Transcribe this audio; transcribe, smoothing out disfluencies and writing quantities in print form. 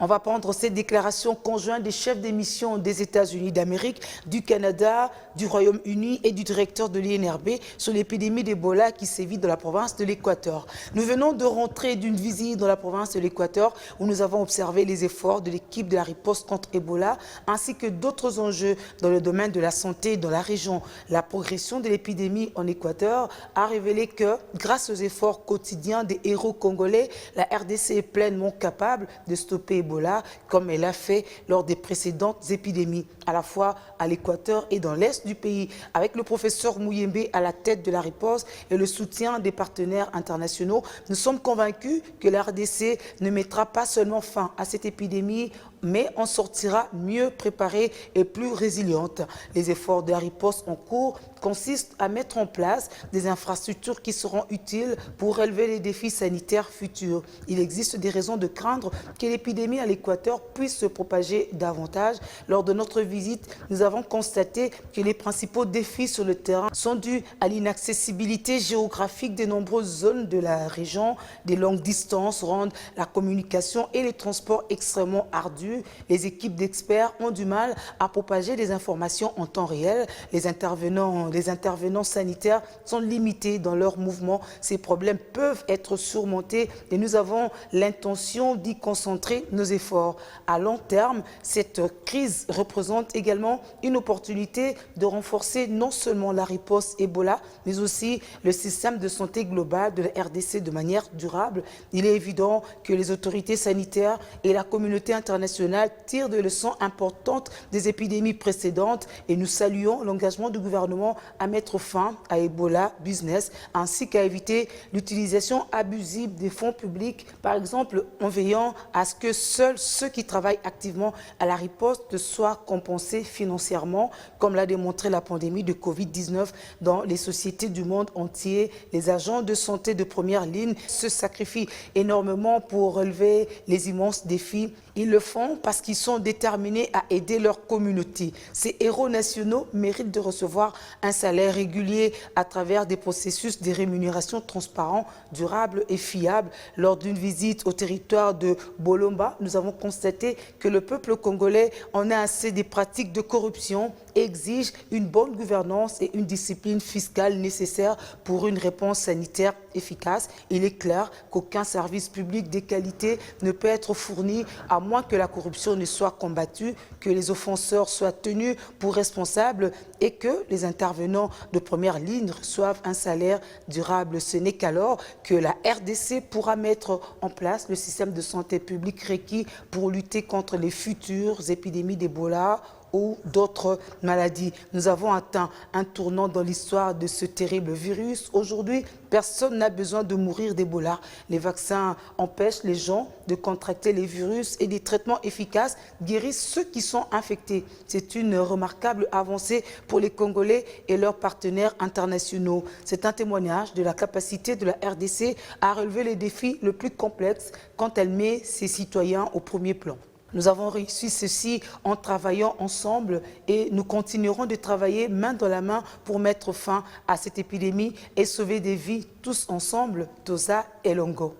On va prendre cette déclaration conjointe des chefs des missions des États-Unis d'Amérique, du Canada, du Royaume-Uni et du directeur de l'INRB sur l'épidémie d'Ebola qui sévit dans la province de l'Équateur. Nous venons de rentrer d'une visite dans la province de l'Équateur où nous avons observé les efforts de l'équipe de la riposte contre Ebola ainsi que d'autres enjeux dans le domaine de la santé dans la région. La progression de l'épidémie en Équateur a révélé que, grâce aux efforts quotidiens des héros congolais, la RDC est pleinement capable de stopper Ebola comme elle l'a fait lors des précédentes épidémies, à la fois à l'Équateur et dans l'Est du pays. Avec le professeur Mouyembe à la tête de la riposte et le soutien des partenaires internationaux, nous sommes convaincus que la RDC ne mettra pas seulement fin à cette épidémie, mais en sortira mieux préparée et plus résiliente. Les efforts de la riposte en cours consistent à mettre en place des infrastructures qui seront utiles pour relever les défis sanitaires futurs. Il existe des raisons de craindre que l'épidémie à l'Équateur puisse se propager davantage. Lors de notre visite, nous avons constaté que les principaux défis sur le terrain sont dus à l'inaccessibilité géographique des nombreuses zones de la région. Des longues distances rendent la communication et les transports extrêmement ardus. Les équipes d'experts ont du mal à propager des informations en temps réel. Les intervenants sanitaires sont limités dans leurs mouvements. Ces problèmes peuvent être surmontés et nous avons l'intention d'y concentrer nos efforts. À long terme, cette crise représente également une opportunité de renforcer non seulement la riposte Ebola, mais aussi le système de santé global de la RDC de manière durable. Il est évident que les autorités sanitaires et la communauté internationale tirent des leçons importantes des épidémies précédentes et nous saluons l'engagement du gouvernement à mettre fin à Ebola Business ainsi qu'à éviter l'utilisation abusive des fonds publics, par exemple en veillant à ce que seuls ceux qui travaillent activement à la riposte soient compensés financièrement, comme l'a démontré la pandémie de Covid-19 dans les sociétés du monde entier. Les agents de santé de première ligne se sacrifient énormément pour relever les immenses défis. Ils le font parce qu'ils sont déterminés à aider leur communauté. Ces héros nationaux méritent de recevoir un salaire régulier à travers des processus de rémunération transparents, durables et fiables. Lors d'une visite au territoire de Bolomba, nous avons constaté que le peuple congolais en a assez des pratiques de corruption et exige une bonne gouvernance et une discipline fiscale nécessaire pour une réponse sanitaire efficace. Il est clair qu'aucun service public de qualité ne peut être fourni à moins que la corruption ne soit combattue, que les offenseurs soient tenus pour responsables et que les intervenants de première ligne reçoivent un salaire durable. Ce n'est qu'alors que la RDC pourra mettre en place le système de santé publique requis pour lutter contre les futures épidémies d'Ebola ou d'autres maladies. Nous avons atteint un tournant dans l'histoire de ce terrible virus. Aujourd'hui, personne n'a besoin de mourir d'Ebola. Les vaccins empêchent les gens de contracter les virus et des traitements efficaces guérissent ceux qui sont infectés. C'est une remarquable avancée pour les Congolais et leurs partenaires internationaux. C'est un témoignage de la capacité de la RDC à relever les défis les plus complexes quand elle met ses citoyens au premier plan. Nous avons réussi ceci en travaillant ensemble et nous continuerons de travailler main dans la main pour mettre fin à cette épidémie et sauver des vies tous ensemble, Toza et Longo.